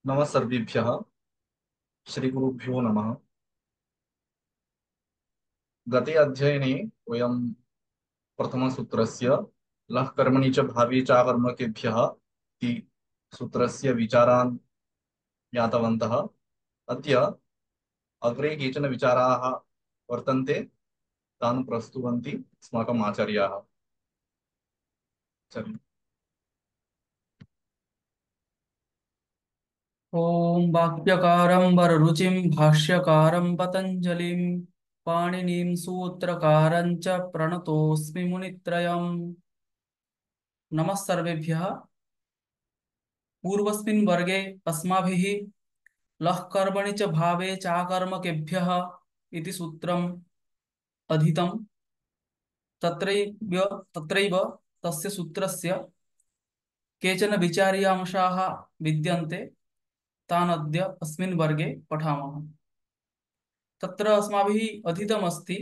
नमः सर्वेभ्यः। श्रीगुरुभ्यो नमः। गते अध्ययने वयं प्रथमसूत्रस्य लः कर्मणि च भावे चाकर्मकेभ्यः इति सूत्रस्य विचारान् ज्ञातवन्तः। अद्य अग्रे केचन विचाराः वर्तन्ते, तान् प्रस्तुवन्ति अस्माकम् आचार्याः। चल। ओम वाक्यकारं वररुचिं भाष्यकारं पतंजलिं पाणिनिं सूत्रकारं च प्रणतोऽस्मि मुनित्रयम्। नमः सर्वेभ्यः। पूर्वस्मिन् वर्गे अस्माभिः लः कर्मणि च भावे चाकर्मकेभ्यः इति सूत्रम् अधीतम्। तत्रैव तत्रैव तस्य सूत्रस्य केचन विचार्यांशाः विद्यन्ते, तान् अद्य अस्मिन् वर्गे पठामः। तत्र अस्माभिः अधीतमस्ति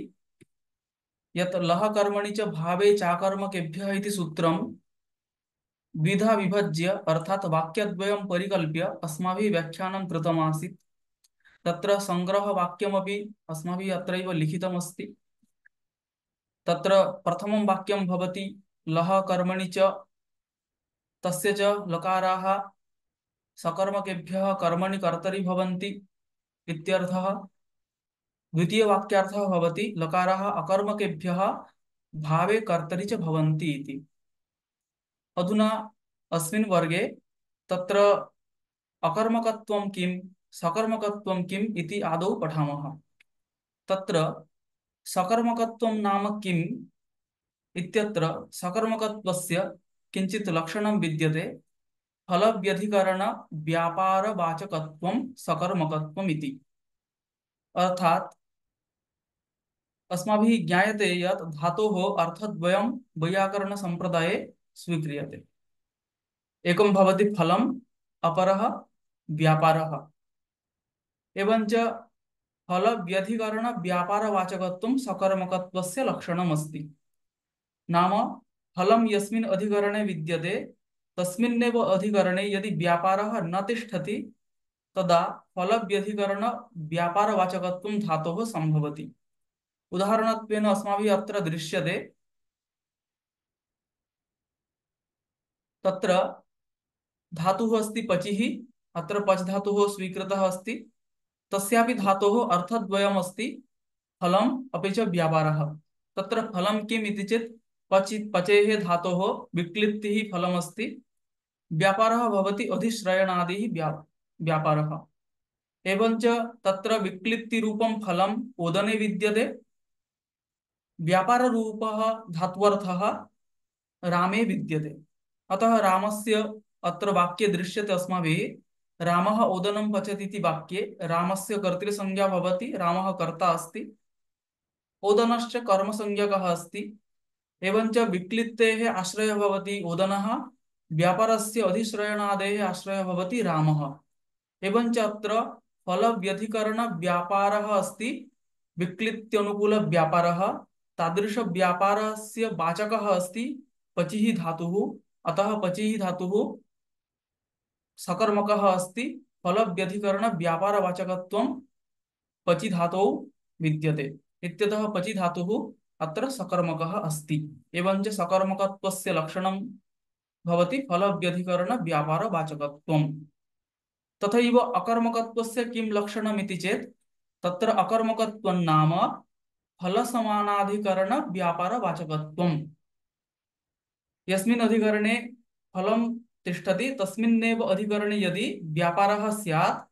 यत् लः कर्मणि च भावे चाकर्मकेभ्यः इति सूत्रं द्विधा विभज्य अर्थात् वाक्यद्वयं परिकल्प्य अस्माभिः व्याख्यानं कृतमासीत्। तत्र संग्रहवाक्यमपि अस्माभिः अत्रैव लिखितमस्ति। तत्र प्रथमं वाक्यं भवति लः कर्मणि च तस्य च लकाराः सकर्मकेभ्यः कर्मणि कर्तरि भवन्ति इत्यर्थः। द्वितीयवाक्यार्थः भवति लकाराः अकर्मकेभ्यः भावे कर्तरि च भवन्ति इति। अधुना अस्मिन् वर्गे तत्र अकर्मकत्वं किं सकर्मकत्वं किम् इति आदौ पठामः। तत्र सकर्मकत्वं नाम किम् इत्यत्र सकर्मकत्वस्य किञ्चित् लक्षणं विद्यते। फलव्यधिकरण व्यापारवाचकत्वं सकर्मकत्वम् इति। अर्थात् अस्माभिः ज्ञायते यत् धातोः अर्थद्वयं वैयाकरणसम्प्रदाये स्वीक्रियते। एकं भवति फलम्, अपरः व्यापारः। एवञ्च फल व्यधिकरण व्यापारवाचकत्वं सकर्मकत्वस्य लक्षणमस्ति। नाम फलं यस्मिन् अधिकरणे विद्यते तस्मिन्नेव अधिकरणे यदि व्यापारः न तिष्ठति तदा फलव्यधिकरण व्यापारवाचकत्वं धातोः सम्भवति। उदाहरणत्वेन अस्माभिः अत्र दृश्यते। तत्र धातुः अस्ति पचिः। अत्र पच् धातुः स्वीकृतः अस्ति। तस्यापि धातोः अर्थद्वयमस्ति, फलम् अपि च व्यापारः। तत्र फलं किम् इति चेत् पचेः धातोः विक्लिप्तिः फलमस्ति। व्यापारः भवति अधिश्रयणादिः व्यापारः। एवञ्च तत्र विक्लिप्तिरूपं फलम् ओदने विद्यते। व्यापाररूपः धात्वर्थः रामे विद्यते। अतः रामस्य अत्र वाक्ये दृश्यते अस्माभिः रामः ओदनं पचति इति वाक्ये रामस्य कर्तृसंज्ञा भवति, रामः कर्ता अस्ति। ओदनश्च कर्मसंज्ञकः अस्ति। एवञ्च विक्लिप्तेः आश्रयः भवति ओदनः, व्यापारस्य अधिश्रयणादेः आश्रयः भवति रामः। एवञ्च अत्र फलव्यधिकरण व्यापारः अस्ति, विक्लिप्त्यनुकूल व्यापारः। तादृश व्यापारस्य वाचकः अस्ति पचिः धातुः। अतः पचिः धातुः सकर्मकः अस्ति। फलव्यधिकरण व्यापारवाचकत्वं पचि धातौ विद्यते इत्यतः पचि धातुः अत्र सकर्मकः अस्ति। एवञ्च सकर्मकत्वस्य लक्षणं भवति फलव्यधिकरण व्यापारवाचकत्वम्। तथैव अकर्मकत्वस्य किं लक्षणमिति चेत् तत्र अकर्मकत्वं नाम फलसमानाधिकरण व्यापारवाचकत्वम्। यस्मिन् अधिकरणे फलं तिष्ठति तस्मिन्नेव अधिकरणे यदि व्यापारः स्यात्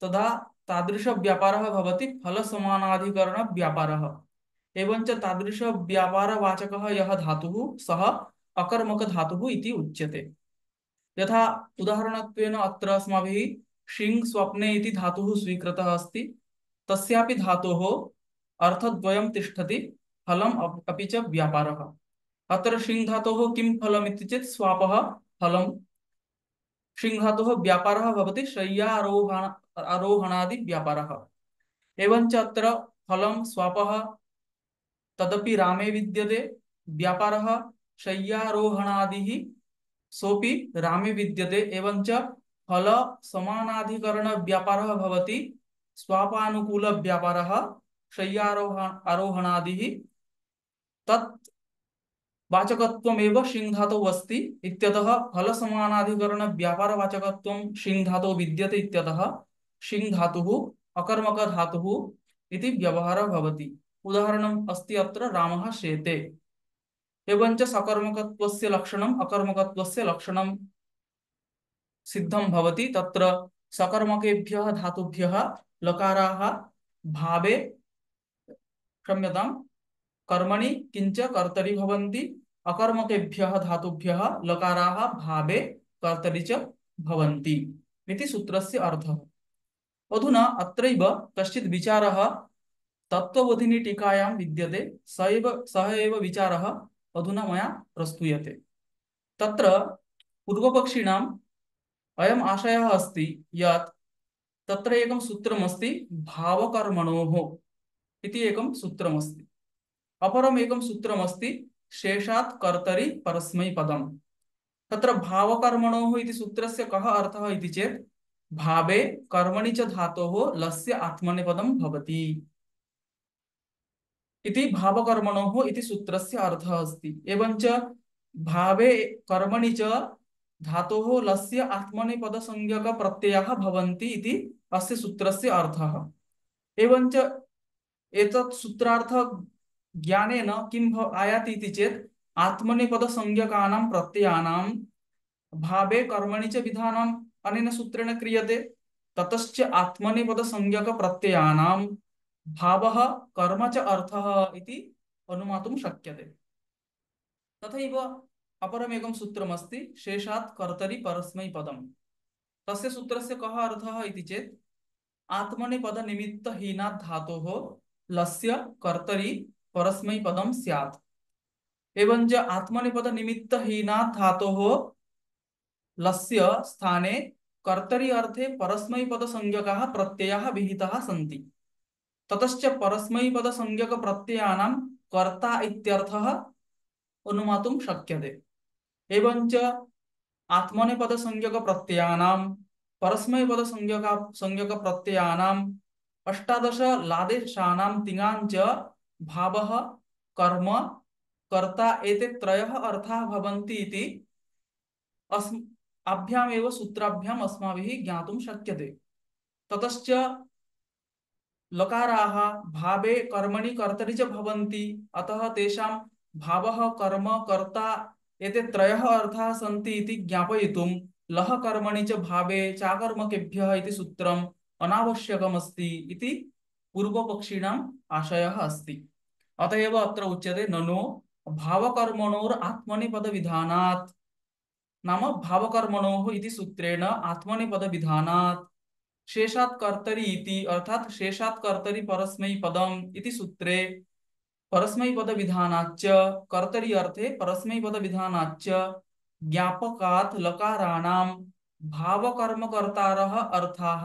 तदा तादृशव्यापारः भवति फलसमानाधिकरणव्यापारः। एवञ्च तादृशव्यापारवाचकः यः धातुः सः अकर्मकधातुः इति उच्यते। यथा उदाहरणत्वेन अत्र अस्माभिः शिङ् स्वप्ने इति धातुः स्वीकृतः अस्ति। तस्यापि धातोः अर्थद्वयं तिष्ठति, फलम् अपि च व्यापारः। अत्र शिङ् धातोः किं फलम् इति चेत् स्वापः फलम्। शिङ् धातोः व्यापारः भवति आरोहणादि व्यापारः। एवञ्च अत्र फलं स्वापः तदपि रामे विद्यते। व्यापारः शय्यारोहणादिः सोऽपि रामे विद्यते। एवञ्च फल समानाधिकरण व्यापारः भवति स्वापानुकूल व्यापारः शय्यारोहणादिः तत् वाचकत्वमेव शिङ् धातौ अस्ति इत्यतः फल समानाधिकरण व्यापार वाचकत्वं शिङ् धातौ विद्यते इत्यतः शिङ् धातुः अकर्मक धातुः इति व्यवहारः भवति। उदाहरणम् अस्ति अत्र रामः शेते। एवञ्च सकर्मकत्वस्य लक्षणम् अकर्मकत्वस्य लक्षणं सिद्धं भवति। तत्र सकर्मकेभ्यः धातुभ्यः लकाराः भावे, क्षम्यतां, कर्मणि किंच कर्तरि भवन्ति। अकर्मकेभ्यः धातुभ्यः लकाराः भावे कर्तरि च भवन्ति इति सूत्रस्य अर्थः। अधुना अत्रैव कश्चित् विचारः तत्त्वबोधिनी टीकायां विद्यते। सः एव विचारः अधुना मया प्रस्तूयते। तत्र पूर्वपक्षिणाम् अयम् आशयः अस्ति यत् तत्र एकं सूत्रमस्ति भावकर्मणोः इति एकं सूत्रमस्ति। अपरम् एकं सूत्रमस्ति शेषात् कर्तरि परस्मैपदम्। तत्र भावकर्मणोः इति सूत्रस्य कः अर्थः इति चेत् भावे कर्मणि च धातोः लस्य आत्मनेपदं भवति इति भावकर्मणोः इति सूत्रस्य अर्थः अस्ति। एवञ्च भावे कर्मणि च धातोः लस्य आत्मनेपदसंज्ञक प्रत्ययाः भवन्ति इति अस्य सूत्रस्य अर्थः। एवञ्च एतत् सूत्रार्थ ज्ञानेन किं आयाति इति चेत् आत्मनेपदसंज्ञकानां प्रत्ययानां भावे कर्मणि च विधानम् अनेन सूत्रेण क्रियते। ततश्च आत्मनेपदसंज्ञक प्रत्ययानां भावः कर्म च अर्थः इति अनुमातुं शक्यते। तथैव अपरमेकं सूत्रमस्ति शेषात् कर्तरि परस्मैपदम्। तस्य सूत्रस्य कः अर्थः इति चेत् आत्मनेपदनिमित्तहीनात् धातोः लस्य कर्तरि परस्मैपदं स्यात्। एवञ्च आत्मनेपदनिमित्तहीनात् धातोः लस्य स्थाने कर्तरि अर्थे परस्मैपदसंज्ञकाः प्रत्ययाः विहिताः सन्ति। ततश्च परस्मैपदसंज्ञकप्रत्ययानां कर्ता इत्यर्थः अनुमातुं शक्यते। एवञ्च आत्मनेपदसंज्ञकप्रत्ययानां परस्मैपदसंज्ञकप्रत्ययानाम् अष्टादश लादेशानां तिङाञ्च भावः कर्म कर्ता एते त्रयः अर्थाः भवन्ति इति अभ्यामेव सूत्राभ्याम् अस्माभिः ज्ञातुं शक्यते। ततश्च लकाराः भावे कर्मणि कर्तरि च भवन्ति, अतः तेषां भावः कर्म कर्ता एते त्रयः अर्थाः सन्ति इति ज्ञापयितुं लः कर्मणि च भावे चाकर्मकेभ्यः इति सूत्रम् अनावश्यकमस्ति इति पूर्वपक्षिणाम् आशयः अस्ति। अतएव अत्र उच्यते ननु भावकर्मणोर् आत्मनेपदविधानात्, नाम भावकर्मणोः इति सूत्रेण आत्मनेपदविधानात् शेषात् कर्तरि इति अर्थात शेषात् कर्तरि परस्मैपदम् इति सूत्रे परस्मैपदविधानाच्च कर्तरि अर्थे परस्मैपदविधानाच्च ज्ञापकात् लकाराणां भावकर्मकर्तारः अर्थाः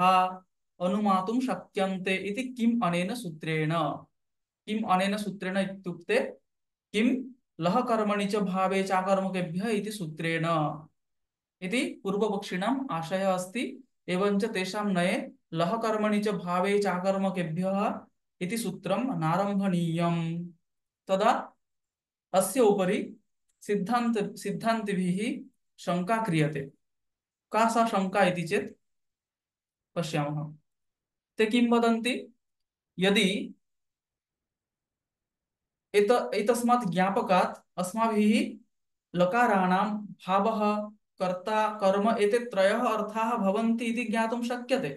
अनुमातुं शक्यन्ते इति किम् अनेन सूत्रेण। किम् अनेन सूत्रेण इत्युक्ते किं लः कर्मणि च भावे चाकर्मकेभ्यः इति सूत्रेण इति पूर्वपक्षिणाम् आशयः अस्ति। एवञ्च तेषां नये लः कर्मणि च भावे चाकर्मकेभ्यः इति सूत्रं नारम्भणीयम्। तदा अस्य उपरि सिद्धान्तिभिः शङ्का क्रियते। का सा शङ्का इति चेत् पश्यामः। ते किं वदन्ति, यदि एतस्मात् ज्ञापकात् अस्माभिः लकाराणां भावः कर्ता कर्म एते त्रयः अर्थाः भवन्ति इति ज्ञातुं शक्यते,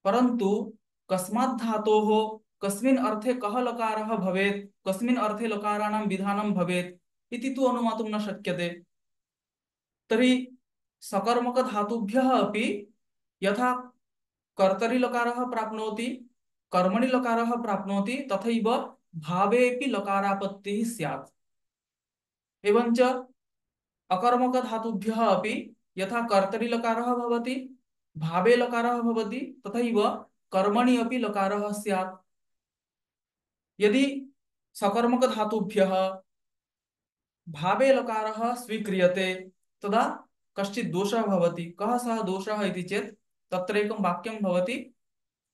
परन्तु कस्मात् धातोः कस्मिन् अर्थे कः लकारः भवेत्, कस्मिन् अर्थे लकाराणां विधानं भवेत् इति तु अनुमातुं न शक्यते। तर्हि सकर्मक धातुभ्यः अपि यथा कर्तरि लकारः प्राप्नोति कर्मणि लकारः प्राप्नोति तथैव भावेपि लकारापत्तिः स्यात्। एवञ्च अकर्मक धातुभ्यः अपि यथा कर्तरि लकारः भवति भावे लकारः भवति तथैव कर्मणि अपि लकारः स्यात्। यदि सकर्मक धातुभ्यः भावे लकारः स्वीक्रियते तदा कश्चित् दोषः भवति, कः सः दोषः इति चेत् तत्र एकं वाक्यं भवति,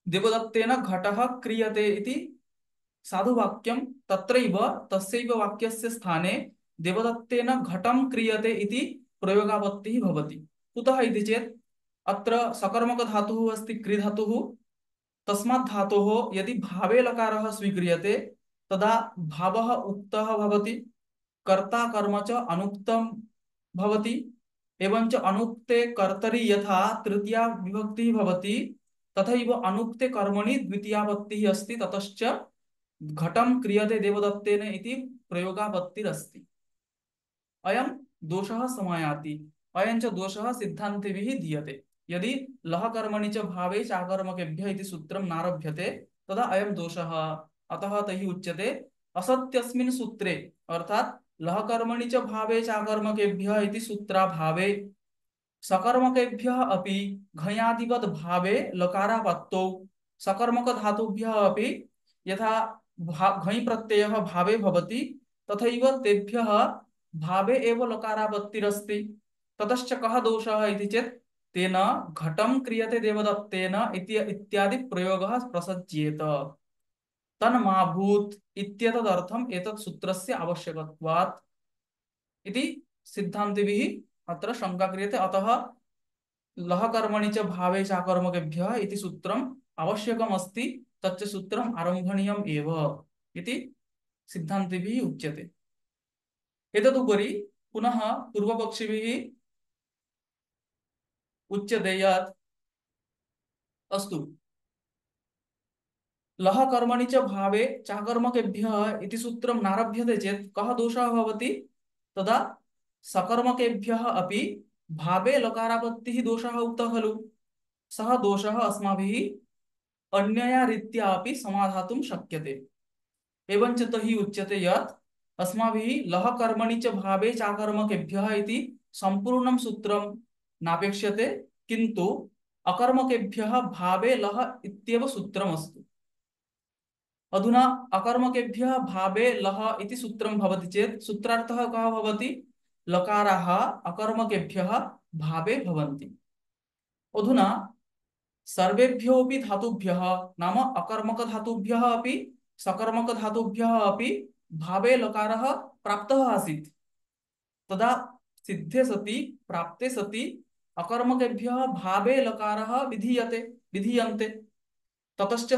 देवदत्तेन घटः क्रियते इति साधुवाक्यं, तत्रैव तस्यैव वाक्यस्य स्थाने देवदत्तेन घटं क्रियते इति प्रयोगापत्तिः भवति। कुतः इति चेत् अत्र सकर्मकधातुः अस्ति क्रिधातुः, तस्मात् धातोः यदि भावे लकारः स्वीक्रियते तदा भावः उक्तः भवति, कर्ता कर्म च अनुक्तं भवति, एवं च अनुक्ते कर्तरि यथा तृतीया विभक्तिः भवति तथैव अनुक्ते कर्मणि द्वितीया विभक्तिः अस्ति, ततश्च घटं क्रियते देवदत्तेन इति प्रयोगापत्तिरस्ति। अयं दोषः समायाति, अयं च दोषः सिद्धान्तिभिः दीयते। यदि लह कर्मणि च भावे चाकर्मकेभ्यः इति सूत्रं नारभ्यते तदा अयं दोषः। अतः तैः उच्यते असत्यस्मिन् सूत्रे, अर्थात लह कर्मणि च भावे चाकर्मकेभ्यः इति सूत्राभावे सकर्मकेभ्यः अपि घयादिवत् भावे लकारापत्तौ सकर्मक धातुभ्यः अपि यथा घञ् प्रत्ययः भावे भवति तथैव तेभ्यः भावे एव लकारापत्तिरस्ति। ततश्च कः दोषः इति चेत् तेन घटं क्रियते देवदत्तेन इत्यादि प्रयोगः प्रसज्येत, तन्माभूत् इत्येतदर्थम् एतत् सूत्रस्य आवश्यकत्वात् इति सिद्धान्तिभिः अत्र शङ्का क्रियते। अतः लह कर्मणि च भावे चाकर्मकेभ्यः इति सूत्रम् आवश्यकमस्ति, तच्च सूत्रम् आरम्भणीयम् एव इति सिद्धान्तिभिः उच्यते। एतदुपरि पुनः पूर्वपक्षिभिः उच्यते यत् अस्तु, लह कर्मणि च भावे चाकर्मकेभ्यः इति सूत्रं नारभ्यते चेत् कः दोषः भवति, तदा सकर्मकेभ्यः अपि भावे लकारापत्तिः दोषः उक्तः खलु, सः दोषः अस्माभिः अन्यया रीत्या अपि समाधातुं शक्यते। एवञ्च तैः उच्यते यत् अस्माभिः लह कर्मणि च भावे चाकर्मकेभ्यः इति सम्पूर्णं सूत्रं नापेक्ष्यते, किन्तु अकर्मकेभ्यः भावे लह इत्येव सूत्रमस्ति। अधुना अकर्मकेभ्यः भावे लह इति सूत्रं भवति चेत् सूत्रार्थः कः भवति, लकाराः अकर्मकेभ्यः भावे भवन्ति। अधुना सर्वेभ्योऽपि धातुभ्यः नाम अकर्मक धातुभ्यः अपि सकर्मक धातुभ्यः अपि भावे लकारः प्राप्तः आसीत्, तदा सिद्धे सति प्राप्ते सति अकर्मकेभ्यः भावे लकारः विधीयन्ते। ततश्च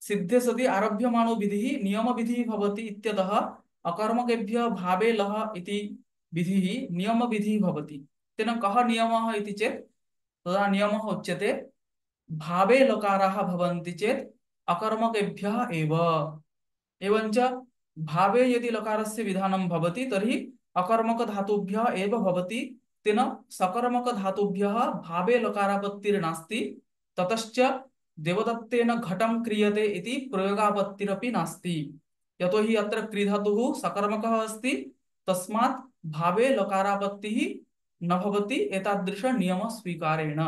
सिद्धे सति आरभ्यमाणो विधिः नियम विधिः भवति इत्यतः अकर्मकेभ्यः भावे लह इति विधिः नियम विधिः भवति। तेन कः नियमः इति चेत् तदा नियमः उच्यते भावे लकाराः भवन्ति चेत् अकर्मकेभ्यः एव, एवञ्च भावे यदि लकारस्य विधानं भवति तर्हि अकर्मक धातुभ्यः एव भवति, तेन सकर्मक धातुभ्यः भावे लकारापत्तिर्नास्ति, ततश्च देवदत्तेन घटं क्रियते इति प्रयोगापत्तिरपि नास्ति, यतोहि अत्र क्रिधातुः सकर्मकः अस्ति, तस्मात् भावे लकारापत्तिः न भवति एतादृश नियम स्वीकारेण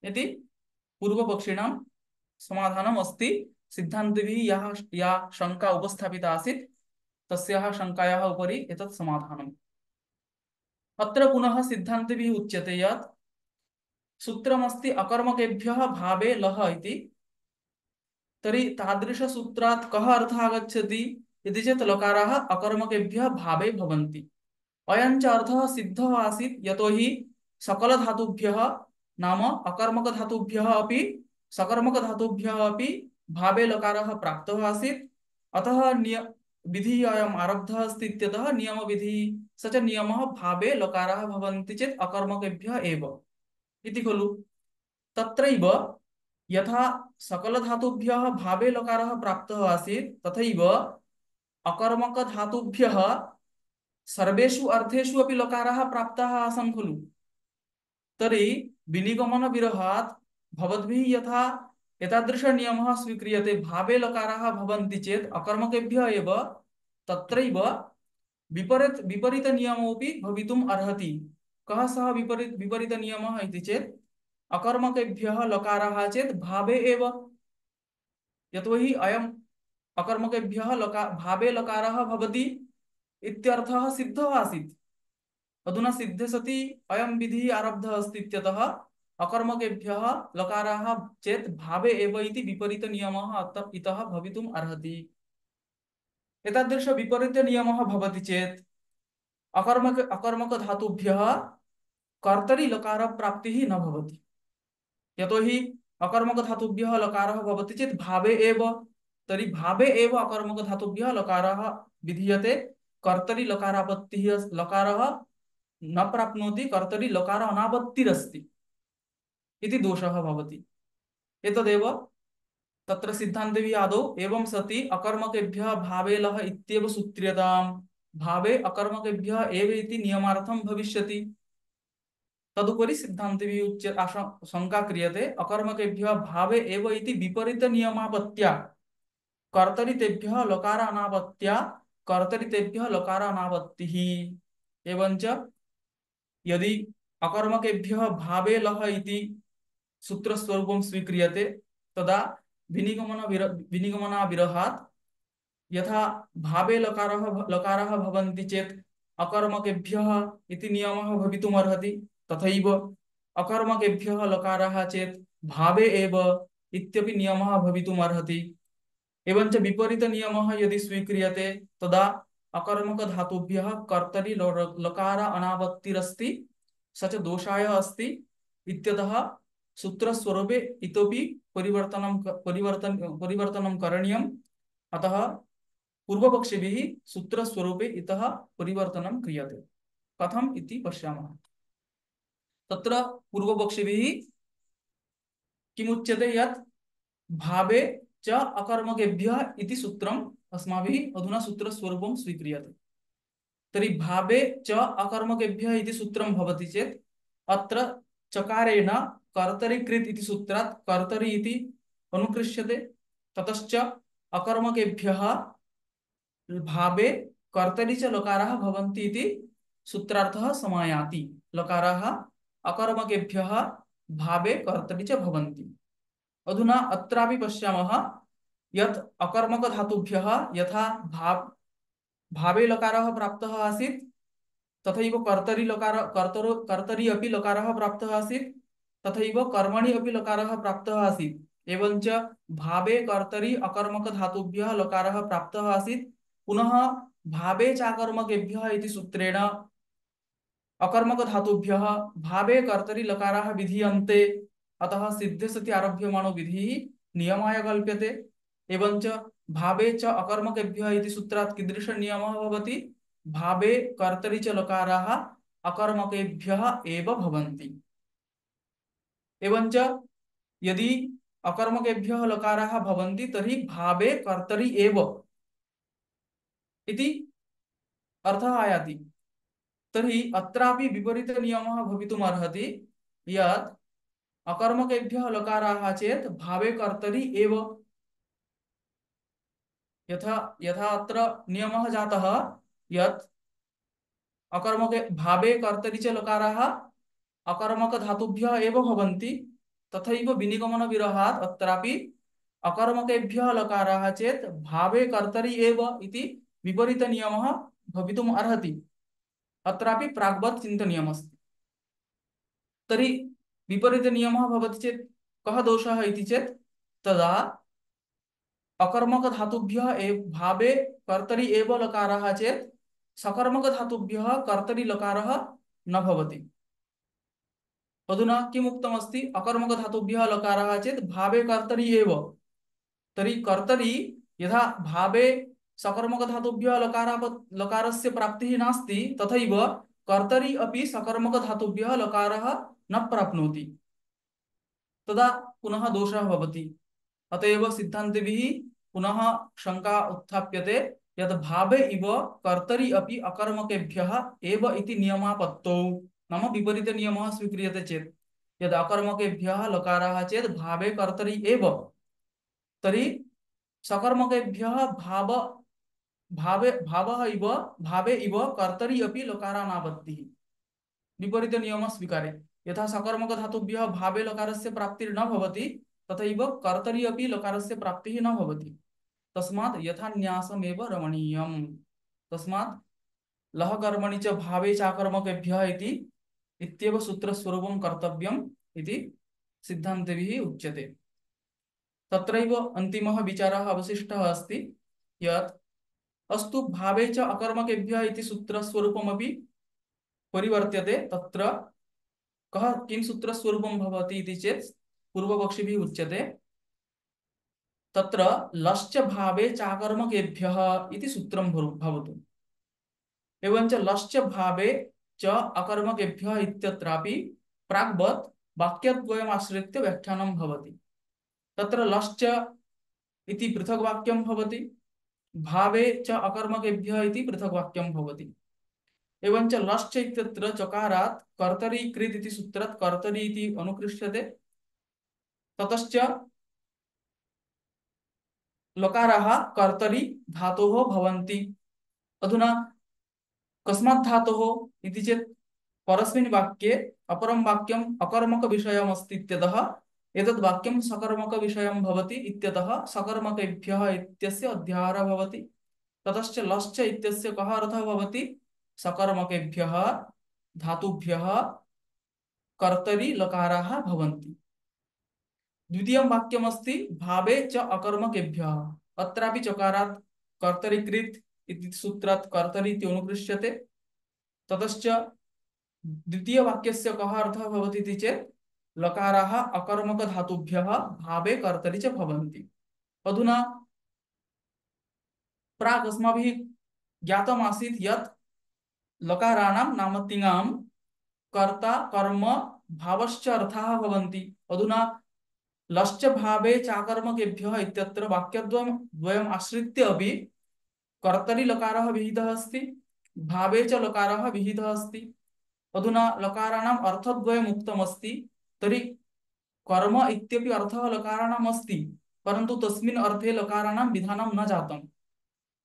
इति पूर्वपक्षिणां समाधानम् अस्ति। सिद्धान्तिभिः या शङ्का उपस्थापिता आसीत् तस्याः शङ्कायाः उपरि एतत् समाधानम्। अत्र पुनः सिद्धान्तिभिः उच्यते यत् सूत्रमस्ति अकर्मकेभ्यः भावे लह इति, तर्हि तादृशसूत्रात् कः अर्थः आगच्छति इति चेत् लकाराः अकर्मकेभ्यः भावे भवन्ति। अयं च अर्थः सिद्धः आसीत्, यतोहि सकलधातुभ्यः नाम अकर्मकधातुभ्यः अपि सकर्मकधातुभ्यः अपि भावे लकारः प्राप्तः आसीत्, अतः विधिः अयम् आरब्धः अस्ति इत्यतः नियमविधिः स च नियमः भावे लकाराः भवन्ति चेत् अकर्मकेभ्यः एव इति खलु। तत्रैव यथा सकलधातुभ्यः भावे लकारः प्राप्तः आसीत् तथैव अकर्मकधातुभ्यः सर्वेषु अर्थेषु अपि लकाराः प्राप्ताः आसन् खलु। तर्हि विनिगमन विरहात् भवद्भिः यथा एतादृश नियमः स्वीक्रियते भावे लकाराः भवन्ति चेत् अकर्मकेभ्यः एव, तत्रैव विपरीत नियमोऽपि भवितुम् अर्हति। कः सः विपरीत नियमः इति चेत् अकर्मकेभ्यः लकाराः चेत् भावे एव, यतोहि अयम् अकर्मकेभ्यः भावे लकारः भवति इत्यर्थः सिद्धः आसीत्। अधुना सिद्धे सति अयं विधिः आरब्धः अस्ति इत्यतः अकर्मकेभ्यः लकाराः चेत् भावे एव इति विपरीतनियमः इतः भवितुम् अर्हति। एतादृश विपरीतनियमः भवति चेत् अकर्मक धातुभ्यः कर्तरि लकार प्राप्तिः न भवति। यतोहि अकर्मक धातुभ्यः लकारः भवति चेत् भावे एव, तर्हि भावे एव अकर्मक धातुभ्यः लकारः विधीयते। कर्तरि लकारापत्तिः लकारः न प्राप्नोति, कर्तरि लकार अनापत्तिरस्ति इति दोषः भवति। एतदेव तत्र सिद्धान्ते आदौ एवं सति अकर्मकेभ्यः भावे लः इत्येव सूत्र्यताम्, भावे अकर्मकेभ्यः एव इति नियमार्थं भविष्यति। तदुपरि सिद्धान्ते शंका क्रियते अकर्मकेभ्यः भावे एव इति विपरीत नियमापत्या कर्तरि तेभ्यः लकार अनापत्या कर्तरि तेभ्यः लकार अनापत्तिः। एवंच यदि अकर्मकेभ्यः भावे लः इति सूत्रस्वरूपं स्वीक्रियते तदा विनिगमना विरहात् यथा भावे लकारः भवन्ति चेत् अकर्मकेभ्यः इति नियमः भवितुमर्हति, तथैव अकर्मकेभ्यः लकारः चेत् भावे एव इत्यपि नियमः भवितुमर्हति। एवंच विपरीत नियमः यदि स्वीक्रियते तदा अकर्मक धातुभ्यः कर्तरि लकार अनापत्तिरस्ति, स च दोषाय अस्ति इत्यतः सूत्रस्वरूपे इतोपि परिवर्तनं करणीयम्। अतः पूर्वपक्षिभिः सूत्रस्वरूपे इतः परिवर्तनं क्रियते। कथम् इति पश्यामः। तत्र पूर्वपक्षिभिः किमुच्यते यत् भावे च अकर्मकेभ्यः इति सूत्रम् अस्माभिः अधुना सूत्रस्वरूपं स्वीक्रियते। तर्हि भावे च अकर्मकेभ्यः इति सूत्रं भवति चेत् अत्र चकारेण कर्तरि कृत् इति सूत्रात् कर्तरि इति अनुकृष्यते। ततश्च अकर्मकेभ्यः भावे कर्तरि च लकाराः भवन्ति इति सूत्रार्थः समायाति। लकाराः अकर्मकेभ्यः भावे कर्तरि च भवन्ति। अधुना अत्रापि पश्यामः यत् अकर्मक धातुभ्यः यथा भावे लकारः प्राप्तः आसीत् तथैव कर्तरि अपि लकारः प्राप्तः आसीत्, तथैव कर्मणि अपि लकारः प्राप्तः आसीत्। एवंच भावे कर्तरि अकर्मक धातुभ्यः लकारः प्राप्तः आसीत्। पुनः भावे चाकर्मकेभ्यः इति सूत्रेण अकर्मक धातुभ्यः भावे कर्तरि लकाराः विधीयन्ते। अतः सिद्धे सति आरभ्यमाणो विधिः नियमाय कल्प्यते। एवंच भावे च अकर्मकेभ्यः इति सूत्रात् कीदृश नियमः भवति? भावे कर्तरि च लकाराः अकर्मकेभ्यः एव भवन्ति। एवंच यदि अकर्मकेभ्यः लकाराः भवन्ति तर्हि भावे कर्तरि एव इति अर्थः आयाति। तर्हि अत्रापि विपरीत नियमः भवितुमर्हति यत् अकर्मकेभ्यः लकाराः चेत् भावे कर्तरि एव। यथा यथा अत्र नियमः जातः यत् अकर्मके भावे कर्तरि च लकाराः अकर्मक धातुभ्यः एव भवन्ति, तथैव विनिगमन विरहात् अत्रापि अकर्मकेभ्यः लकाराः चेत् भावे कर्तरि एव इति विपरीत नियमः भवितुम् अर्हति। अत्रापि प्राग्वत् चिन्तनीयमस्ति। तर्हि विपरीत नियमः भवति चेत् कः दोषः इति चेत् तदा अकर्मक धातुभ्यः भावे कर्तरि एव लकाराः चेत् सकर्मक धातुभ्यः कर्तरि लकारः न भवति। अधुना किम् उक्तमस्ति? अकर्मक धातुभ्यः लकारः चेत् भावे कर्तरि एव। तर्हि कर्तरि यथा भावे सकर्मक धातुभ्यः लकारस्य प्राप्तिः नास्ति, तथैव कर्तरि अपि सकर्मक धातुभ्यः लकारः न प्राप्नोति, तदा पुनः दोषः भवति। अतएव सिद्धान्तेभिः पुनः शंका उत्थाप्यते यत् भावे इव कर्तरि अपि अकर्मकेभ्यः एव इति नियमापत्तौ, नाम विपरीत नियमः स्वीक्रियते चेत् यद् अकर्मकेभ्यः लकाराः चेत् भावे कर्तरि एव, तर्हि सकर्मकेभ्यः भावे इव कर्तरि अपि लकारानापत्तिः। विपरीत नियमः स्वीकारे। यथा सकर्मक धातुभ्यः भावे लकारस्य प्राप्तिर्न भवति तथैव कर्तरि अपि लकारस्य प्राप्तिः न भवति। तस्मात् यथा न्यासमेव रमणीयम्। तस्मात् लह कर्मणि च भावे चाकर्मकेभ्यः इति इत्येव सूत्रस्वरूपं कर्तव्यम् इति सिद्धान्तेभिः उच्यते। तत्रैव अन्तिमः विचारः अवशिष्टः अस्ति यत् अस्तु भावे च अकर्मकेभ्यः इति सूत्रस्वरूपमपि परिवर्त्यते। तत्र कः किं सूत्रस्वरूपं भवति इति चेत् पूर्वपक्षिभिः उच्यते तत्र लश्च भावे चाकर्मकेभ्यः इति सूत्रं भवतु। एवञ्च लश्च भावे च अकर्मकेभ्यः इत्यत्रापि प्राग्वत् वाक्यद्वयम् आश्रित्य व्याख्यानं भवति। तत्र लश्च इति पृथक् वाक्यं भवति, भावे च अकर्मकेभ्यः इति पृथक् वाक्यं भवति। एवञ्च लश्च इत्यत्र चकारात् कर्तरि कृत् इति सूत्रात् कर्तरि इति अनुकृष्यते। ततश्च लकाराः कर्तरि धातोः भवन्ति। अधुना कस्मात् धातोः इति चेत् परस्मिन् वाक्ये अपरं वाक्यम् अकर्मकविषयमस्ति इत्यतः एतद् वाक्यं सकर्मकविषयं भवति इत्यतः सकर्मकेभ्यः इत्यस्य अध्याहारः भवति। ततश्च लश्च इत्यस्य कः अर्थः भवति? सकर्मकेभ्यः धातुभ्यः कर्तरि लकाराः भवन्ति। द्वितीयं वाक्यमस्ति भावे च अकर्मकेभ्यः। अत्रापि चकारात् कर्तरि कृत् इति सूत्रात् कर्तरि इति अनुकृष्यते। ततश्च द्वितीयवाक्यस्य कः अर्थः भवति इति चेत् लकाराः अकर्मकधातुभ्यः भावे कर्तरि च भवन्ति। अधुना प्राक् अस्माभिः ज्ञातमासीत् यत् लकाराणां नाम तिङां कर्ता कर्म भावश्च अर्थाः भवन्ति। अधुना लश्च भावे चाकर्मकेभ्यः इत्यत्र वाक्यद्वयम् आश्रित्य अपि कर्तरि लकारः विहितः अस्ति, भावे च लकारः विहितः अस्ति। अधुना लकाराणाम् अर्थद्वयम् उक्तमस्ति, तर्हि कर्म इत्यपि अर्थः लकाराणाम् अस्ति, परन्तु तस्मिन् अर्थे लकाराणां विधानं न जातम्।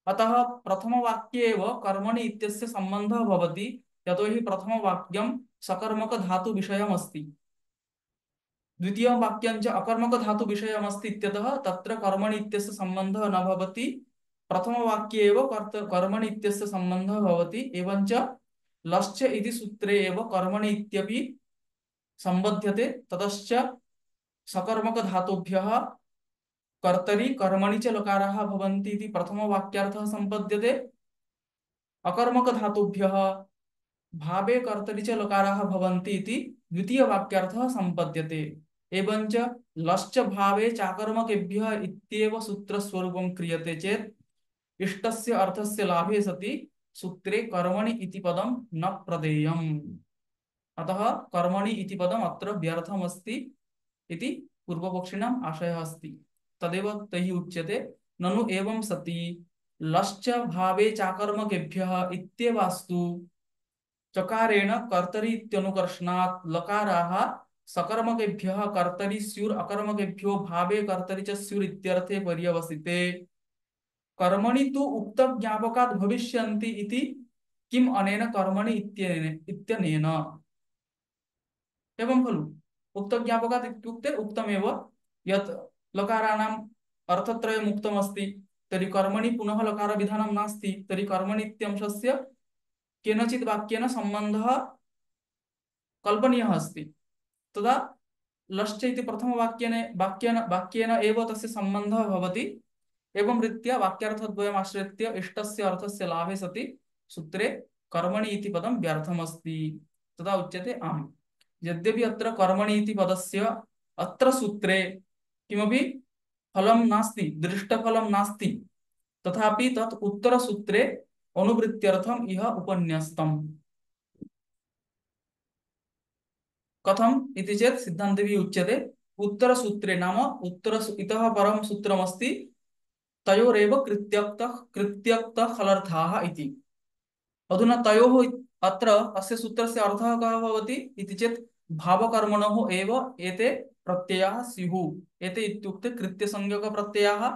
अतः प्रथमवाक्ये एव कर्मणि इत्यस्य सम्बन्धः भवति, यतोहि प्रथमवाक्यं सकर्मकधातुविषयमस्ति। द्वितीयवाक्यं च अकर्मकधातुविषयमस्ति इत्यतः तत्र कर्मणि इत्यस्य सम्बन्धः न भवति। प्रथमवाक्ये एव कर्मणि इत्यस्य सम्बन्धः भवति। एवञ्च लश्च इति सूत्रे एव कर्मणि इत्यपि सम्बध्यते। ततश्च सकर्मकधातुभ्यः कर्तरि कर्मणि च लकाराः भवन्ति इति प्रथमवाक्यार्थः सम्पद्यते। अकर्मकधातुभ्यः भावे कर्तरि च लकाराः भवन्ति इति द्वितीयवाक्यार्थः सम्पद्यते। एवञ्च लश्च भावे चाकर्मकेभ्यः इत्येव सूत्रस्वरूपं क्रियते चेत् इष्टस्य अर्थस्य लाभे सति सूत्रे कर्मणि इति पदं न प्रदेयम्। अतः कर्मणि इति पदम् अत्र व्यर्थमस्ति इति पूर्वपक्षिणाम् आशयः अस्ति। तदेव तैः उच्यते ननु एवं सति लश्च भावे चाकर्मकेभ्यः इत्येवास्तु चकारेण कर्तरि इत्यनुकर्षणात् लकाराः सकर्मकेभ्यः कर्तरि स्युर् अकर्मकेभ्यो भावे कर्तरि च स्युर् इत्यर्थे पर्यवसिते कर्मणि तु उक्त ज्ञापकात् भविष्यन्ति इति किम् अनेन कर्मणि इत्यनेन एवं खलु। उक्त ज्ञापकात् इत्युक्ते उक्तमेव यत् लकाराणाम् अर्थत्रयम् उक्तमस्ति, तर्हि कर्मणि पुनः लकार विधानं नास्ति, तर्हि कर्मणि इत्यंशस्य केनचित् वाक्येन सम्बन्धः कल्पनीयः अस्ति। तदा लश्च इति प्रथमवाक्येन वाक्येन वाक्येन एव तस्य सम्बन्धः भवति। एवं रीत्या वाक्यार्थद्वयम् आश्रित्य इष्टस्य अर्थस्य लाभे सति सूत्रे कर्मणि इति पदं व्यर्थमस्ति। तदा उच्यते आम्, यद्यपि अत्र कर्मणि इति पदस्य अत्र सूत्रे किमपि फलं नास्ति, दृष्टफलं नास्ति, तथापि तत् उत्तरसूत्रे अनुवृत्त्यर्थम् इह उपन्यस्तम्। कथम् इति चेत् सिद्धान्तेभिः उच्यते उत्तरसूत्रे नाम इतः परं सूत्रमस्ति तयोरेव कृत्यक्तः खलर्थाः इति। अधुना तयोः अत्र अस्य सूत्रस्य अर्थः कः भवति इति चेत् भावकर्मणोः एव एते प्रत्ययाः स्युः। एते इत्युक्ते कृत्यसंज्ञकप्रत्ययाः,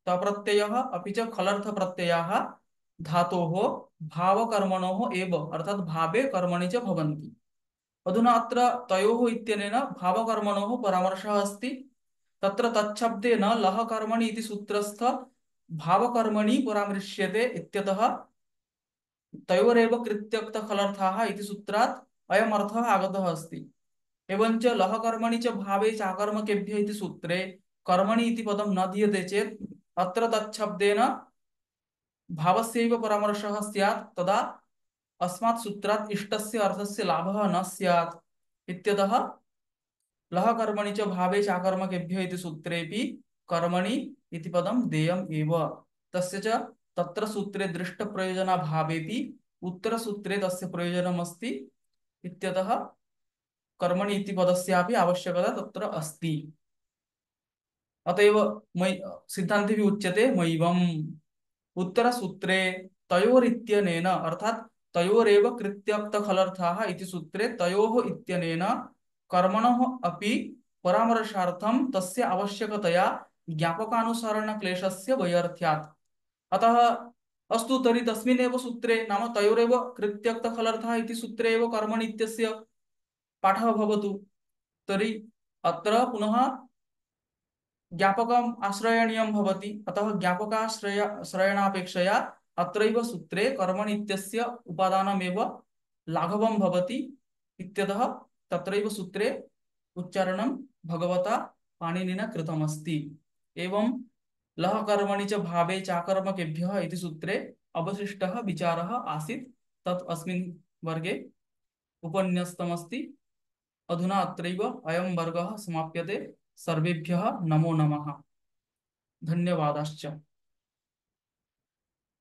तप्रत्ययः अपि च खलर्थप्रत्ययाः धातोः भावकर्मणोः एव अर्थात् भावे कर्मणि च भवन्ति। अधुना अत्र तयोः इत्यनेन भावकर्मणोः परामर्शः अस्ति। तत्र तच्छब्देन लह कर्मणि इति सूत्रस्थ भावकर्मणि परामृश्यते इत्यतः तयोरेव कृत्यक्तफलर्थाः इति सूत्रात् अयम् अर्थः आगतः अस्ति। एवञ्च लः कर्मणि च भावे चाकर्मकेभ्यः इति सूत्रे कर्मणि इति पदं न दीयते चेत् अत्र तच्छब्देन भावस्यैव परामर्शः स्यात्, तदा अस्मात् सूत्रात् इष्टस्य अर्थस्य लाभः न स्यात्। इत्यतः लः कर्मणि च भावे चाकर्मकेभ्यः इति सूत्रेऽपि कर्मणि इति पदं देयम् एव। तस्य च तत्र सूत्रे दृष्टप्रयोजनाभावेऽपि उत्तरसूत्रे तस्य प्रयोजनमस्ति इत्यतः कर्मणि इति पदस्यापि आवश्यकता तत्र अस्ति। अतएव मयि सिद्धान्ते उच्यते मयिवम्। उत्तरसूत्रे तयोरित्यनेन अर्थात तयोरेव कृत्यक्तफलर्थाः इति सूत्रे तयोः इत्यनेन कर्मणः अपि परामर्शार्थं तस्य आवश्यकतया ज्ञापकानुसरणक्लेशस्य वैयर्थ्यात्। अतः अस्तु तर्हि तस्मिन् एव सूत्रे नाम तयोरेव कृत्यक्तफलर्थः इति सूत्रे एव कर्मणि इत्यस्य पाठः भवतु। तर्हि अत्र पुनः ज्ञापकम् आश्रयणीयं भवति। अतः ज्ञापकाश्रयणापेक्षया अत्रैव सूत्रे कर्मणि इत्यस्य उपादानमेव लाघवं भवति इत्यतः तत्रैव सूत्रे उच्चारणं भगवता पाणिनिना कृतमस्ति। एवं लः कर्मणि च भावे चाकर्मकेभ्यः इति सूत्रे अवशिष्टः विचारः आसीत्, तत् अस्मिन् वर्गे उपन्यस्तमस्ति। अधुना अत्रैव अयं वर्गः समाप्यते। सर्वेभ्यः नमो नमः। धन्यवादाश्च।